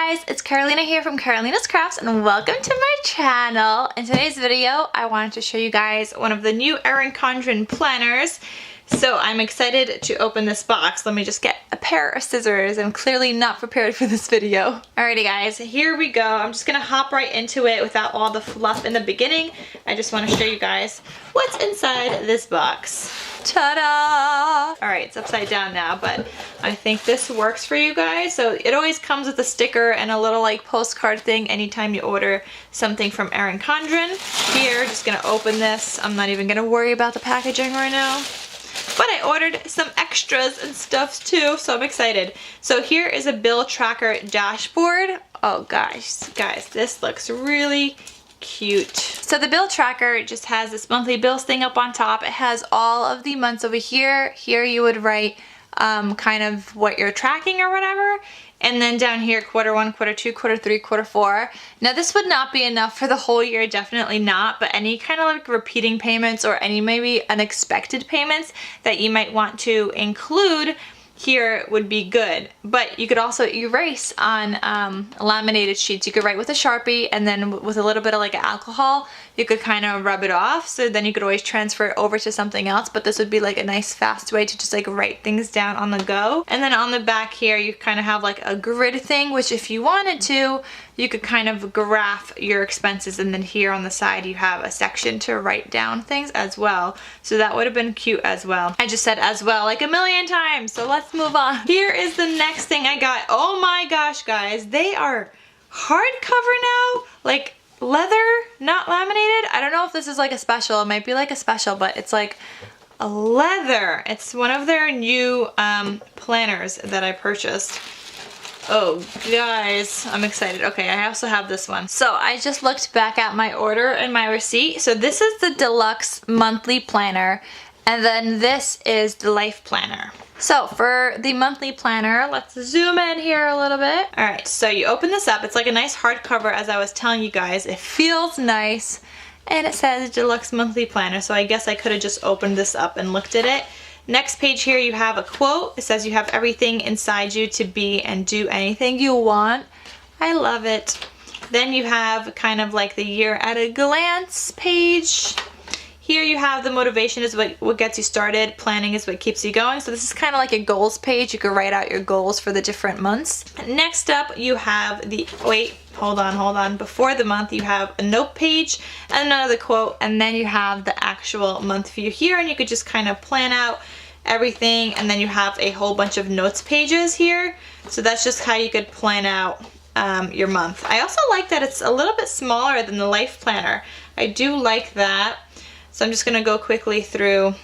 guys, it's Carolina here from Karolina's Crafts and welcome to my channel. In today's video, I wanted to show you guys one of the new Erin Condren planners. So I'm excited to open this box. Let me just get a pair of scissors. I'm clearly not prepared for this video. Alrighty guys, here we go. I'm just gonna hop right into it without all the fluff in the beginning. I just wanna show you guys what's inside this box. Ta-da! Alright, it's upside down now, but I think this works for you guys. So it always comes with a sticker and a little like postcard thing anytime you order something from Erin Condren. Here, just gonna open this. I'm not even gonna worry about the packaging right now. But I ordered some extras and stuff too, so I'm excited. So here is a bill tracker dashboard. Oh gosh, guys, this looks really cute. So the bill tracker just has this monthly bills thing up on top. It has all of the months over here. Here you would write kind of what you're tracking or whatever. And then down here, quarter 1, quarter 2, quarter 3, quarter 4. Now this would not be enough for the whole year, definitely not, but any kind of like repeating payments or any maybe unexpected payments that you might want to include here would be good. But you could also erase on laminated sheets. You could write with a Sharpie and then with a little bit of like alcohol, you could kind of rub it off. So then you could always transfer it over to something else, but this would be like a nice fast way to just like write things down on the go. And then on the back here, you kind of have like a grid thing, which if you wanted to, you could kind of graph your expenses, and then here on the side you have a section to write down things as well. So that would have been cute as well. I just said as well like a million times, so let's move on. Here is the next thing I got. Oh my gosh, guys, they are hardcover now, like leather, not laminated. I don't know if this is like a special. It might be like a special, but it's like a leather. It's one of their new planners that I purchased. Oh guys, I'm excited. Okay, I also have this one. So I just looked back at my order and my receipt. So this is the Deluxe monthly planner, and then this is the Life Planner. So for the monthly planner, let's zoom in here a little bit. All right, so you open this up. It's like a nice hardcover, as I was telling you guys. It feels nice, and it says Deluxe monthly planner. So I guess I could have just opened this up and looked at it. Next page here, you have a quote. It says you have everything inside you to be and do anything you want. I love it. Then you have kind of like the year at a glance page. Here you have the motivation is what gets you started. Planning is what keeps you going. So this is kind of like a goals page. You can write out your goals for the different months. Next up, you have the, wait, hold on. Before the month, you have a note page and another quote, and then you have the actual month view here, and you could just kind of plan out everything, and then you have a whole bunch of notes pages here. So that's just how you could plan out your month. I also like that it's a little bit smaller than the Life Planner. I do like that. So I'm just gonna go quickly through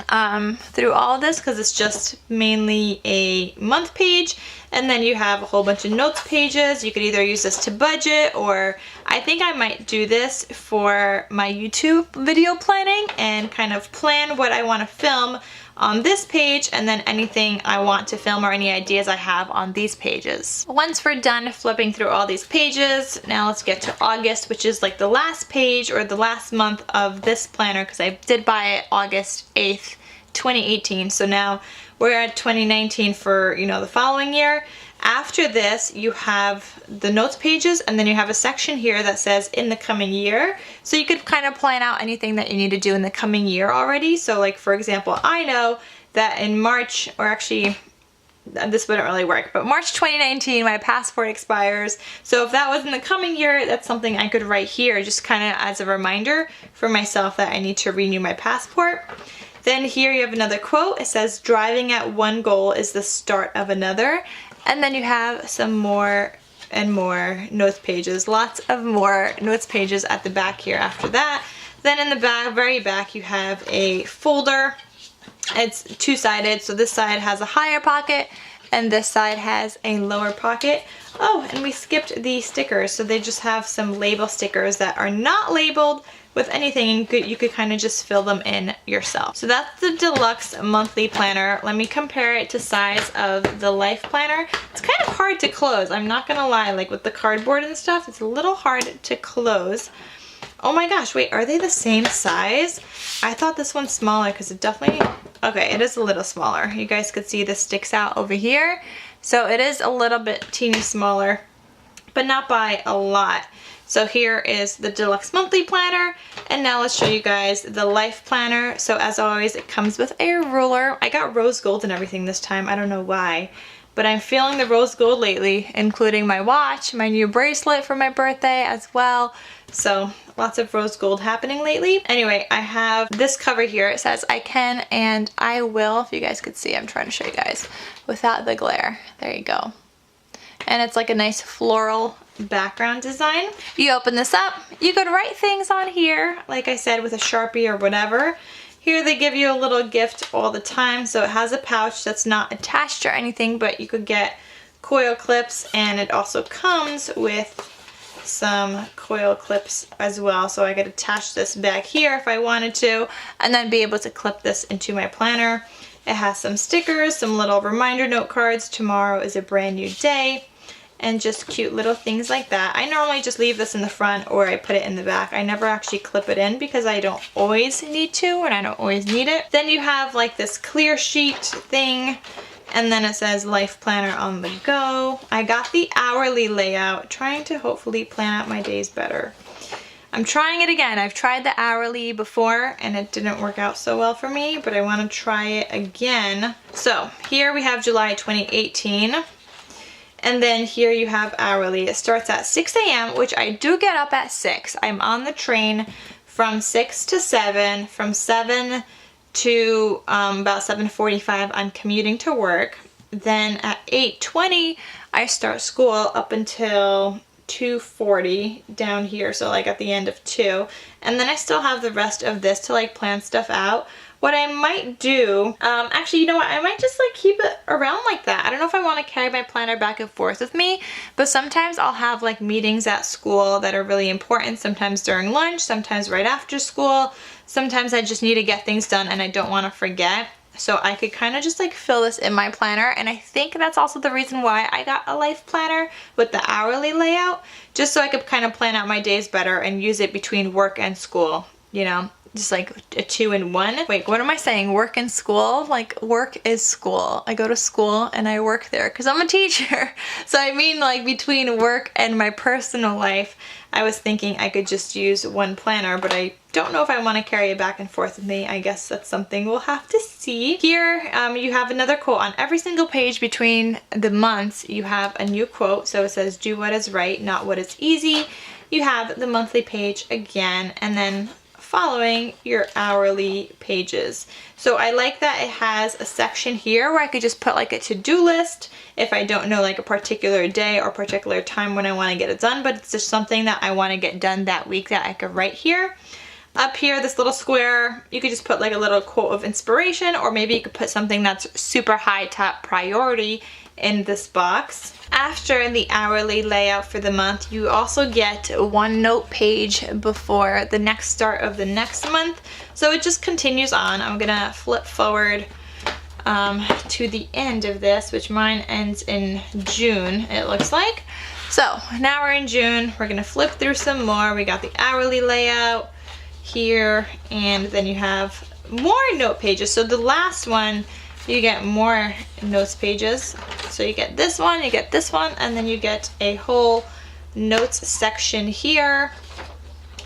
all of this because it's just mainly a month page, and then you have a whole bunch of notes pages. You could either use this to budget, or I think I might do this for my YouTube video planning and kind of plan what I want to film on this page, and then anything I want to film or any ideas I have on these pages. Once we're done flipping through all these pages, now let's get to August, which is like the last page or the last month of this planner, because I did buy it August 8th, 2018. So now we're at 2019 for, you know, the following year. After this, you have the notes pages, and then you have a section here that says in the coming year. So you could kind of plan out anything that you need to do in the coming year already. So like, for example, I know that in March, or actually this wouldn't really work, but March 2019, my passport expires. So if that was in the coming year, that's something I could write here just kind of as a reminder for myself that I need to renew my passport. Then here you have another quote. It says, driving at one goal is the start of another. And then you have some more and more notes pages, lots of more notes pages at the back here after that. Then in the back, very back, you have a folder. It's two-sided, so this side has a higher pocket and this side has a lower pocket. Oh, and we skipped the stickers, so they just have some label stickers that are not labeled with anything, and you could kind of just fill them in yourself. So that's the Deluxe monthly planner. Let me compare it to size of the Life Planner. It's kind of hard to close, I'm not gonna lie. Like with the cardboard and stuff, it's a little hard to close. Oh my gosh, wait, are they the same size? I thought this one's smaller because it definitely, okay, it is a little smaller. You guys could see this sticks out over here. So it is a little bit teeny smaller but not by a lot. So here is the Deluxe Monthly Planner, and now let's show you guys the Life Planner. So as always, it comes with a ruler. I got rose gold and everything this time, I don't know why, but I'm feeling the rose gold lately, including my watch, my new bracelet for my birthday as well. So lots of rose gold happening lately. Anyway, I have this cover here. It says I can and I will. If you guys could see, I'm trying to show you guys without the glare. There you go. And it's like a nice floral background design. You open this up, you could write things on here, like I said, with a Sharpie or whatever. Here they give you a little gift all the time, so it has a pouch that's not attached or anything, but you could get coil clips, and it also comes with some coil clips as well, so I could attach this back here if I wanted to, and then be able to clip this into my planner. It has some stickers, some little reminder note cards, tomorrow is a brand new day, and just cute little things like that. I normally just leave this in the front or I put it in the back. I never actually clip it in because I don't always need to and I don't always need it. Then you have like this clear sheet thing, and then it says Life Planner on the go. I got the hourly layout, trying to hopefully plan out my days better. I'm trying it again. I've tried the hourly before and it didn't work out so well for me, but I want to try it again. So here we have July 2018. And then here you have hourly. It starts at 6 a.m., which I do get up at 6. I'm on the train from 6 to 7. From 7 to about 7:45, I'm commuting to work. Then at 8:20, I start school up until 2:40 down here, so like at the end of 2. And then I still have the rest of this to like plan stuff out. What I might do, actually, you know what, I might just like keep it around like that. I don't know if I want to carry my planner back and forth with me, but sometimes I'll have like meetings at school that are really important, sometimes during lunch, sometimes right after school. Sometimes I just need to get things done and I don't want to forget. So I could kind of just like fill this in my planner, and I think that's also the reason why I got a Life Planner with the hourly layout, just so I could kind of plan out my days better and use it between work and school, you know? Just like a 2-in-1. Wait, what am I saying? Work and school? Like work is school. I go to school and I work there because I'm a teacher. So I mean like between work and my personal life, I was thinking I could just use one planner, but I don't know if I want to carry it back and forth with me. I guess that's something we'll have to see. Here you have another quote. On every single page between the months, you have a new quote. So it says, do what is right, not what is easy. You have the monthly page again, and then following your hourly pages. So I like that it has a section here where I could just put like a to-do list if I don't know like a particular day or particular time when I want to get it done, but it's just something that I want to get done that week that I could write here. Up here, this little square, you could just put like a little quote of inspiration, or maybe you could put something that's super high top priority in this box. After the hourly layout for the month, you also get one note page before the next start of the next month. So it just continues on. I'm gonna flip forward to the end of this, which mine ends in June, it looks like. So now we're in June. We're gonna flip through some more. We got the hourly layout here, and then you have more note pages. So the last one, you get more notes pages. So you get this one, you get this one, and then you get a whole notes section here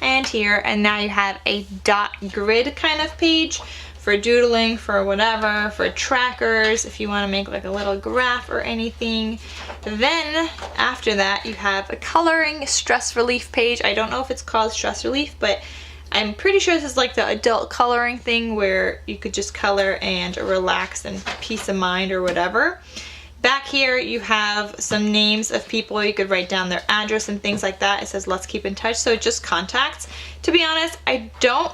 and here, and now you have a dot grid kind of page for doodling, for whatever, for trackers, if you want to make like a little graph or anything. Then after that, you have a coloring stress relief page. I don't know if it's called stress relief, but I'm pretty sure this is like the adult coloring thing where you could just color and relax and peace of mind or whatever. Back here you have some names of people. You could write down their address and things like that. It says let's keep in touch, so just contacts. To be honest, I don't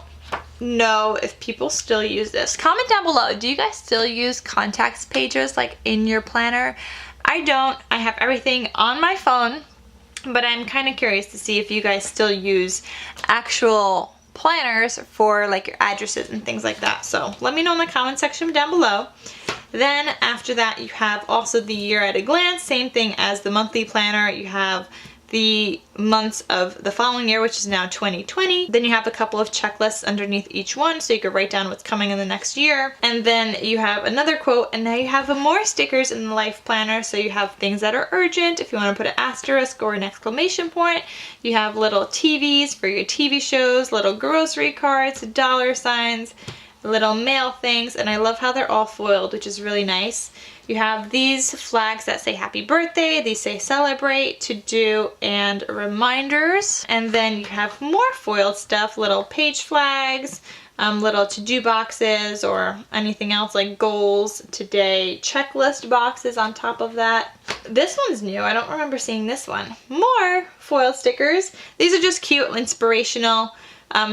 know if people still use this. Comment down below, do you guys still use contacts pages like in your planner? I don't. I have everything on my phone, but I'm kind of curious to see if you guys still use actual planners for like your addresses and things like that. So let me know in the comment section down below. Then after that, you have also the year at a glance, same thing as the monthly planner. You have the months of the following year, which is now 2020. Then you have a couple of checklists underneath each one, so you could write down what's coming in the next year. And then you have another quote, and now you have more stickers in the life planner. So you have things that are urgent, if you want to put an asterisk or an exclamation point. You have little TVs for your TV shows, little grocery cards, dollar signs, little mail things, and I love how they're all foiled, which is really nice. You have these flags that say happy birthday, these say celebrate, to do, and reminders. And then you have more foiled stuff, little page flags, little to-do boxes, or anything else like goals, today, checklist boxes on top of that. This one's new, I don't remember seeing this one. More foiled stickers. These are just cute, inspirational.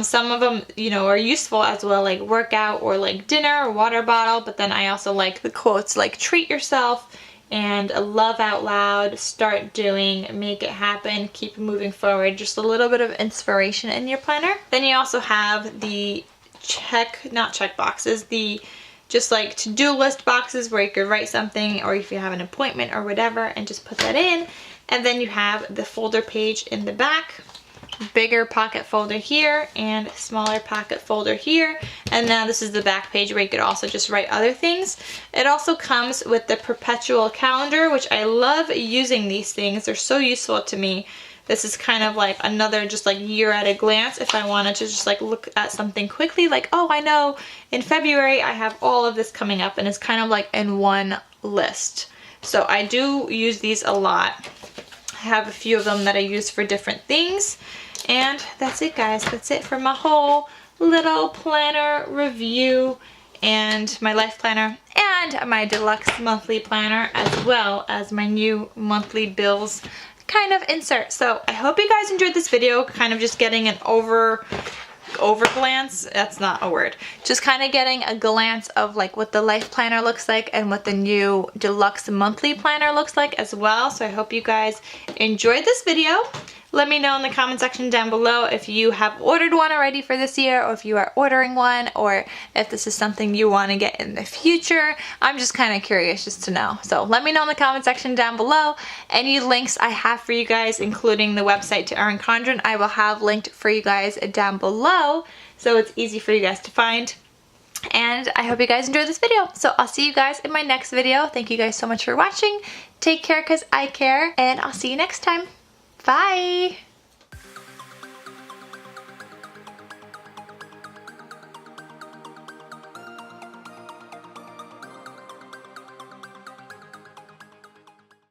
Some of them, you know, are useful as well, like workout or like dinner or water bottle, but then I also like the quotes like treat yourself and love out loud, start doing, make it happen, keep moving forward. Just a little bit of inspiration in your planner. Then you also have the not check boxes, the just like to-do list boxes where you could write something, or if you have an appointment or whatever, and just put that in. And then you have the folder page in the back. Bigger pocket folder here and smaller pocket folder here, and now this is the back page where you could also just write other things. It also comes with the Perpetual Calendar, which I love using these things. They're so useful to me. This is kind of like another just like year at a glance if I wanted to just like look at something quickly, like, oh, I know in February I have all of this coming up, and it's kind of like in one list. So I do use these a lot. I have a few of them that I use for different things. And that's it, guys. That's it for my whole little planner review, and my life planner and my deluxe monthly planner, as well as my new monthly bills kind of insert. So I hope you guys enjoyed this video, kind of just getting an over glance, that's not a word, just kind of getting a glance of like what the life planner looks like and what the new deluxe monthly planner looks like as well. So I hope you guys enjoyed this video. Let me know in the comment section down below if you have ordered one already for this year, or if you are ordering one, or if this is something you want to get in the future. I'm just kind of curious just to know. So let me know in the comment section down below. Any links I have for you guys, including the website to Erin Condren, I will have linked for you guys down below, so it's easy for you guys to find. And I hope you guys enjoyed this video. So I'll see you guys in my next video. Thank you guys so much for watching. Take care because I care, and I'll see you next time. Bye!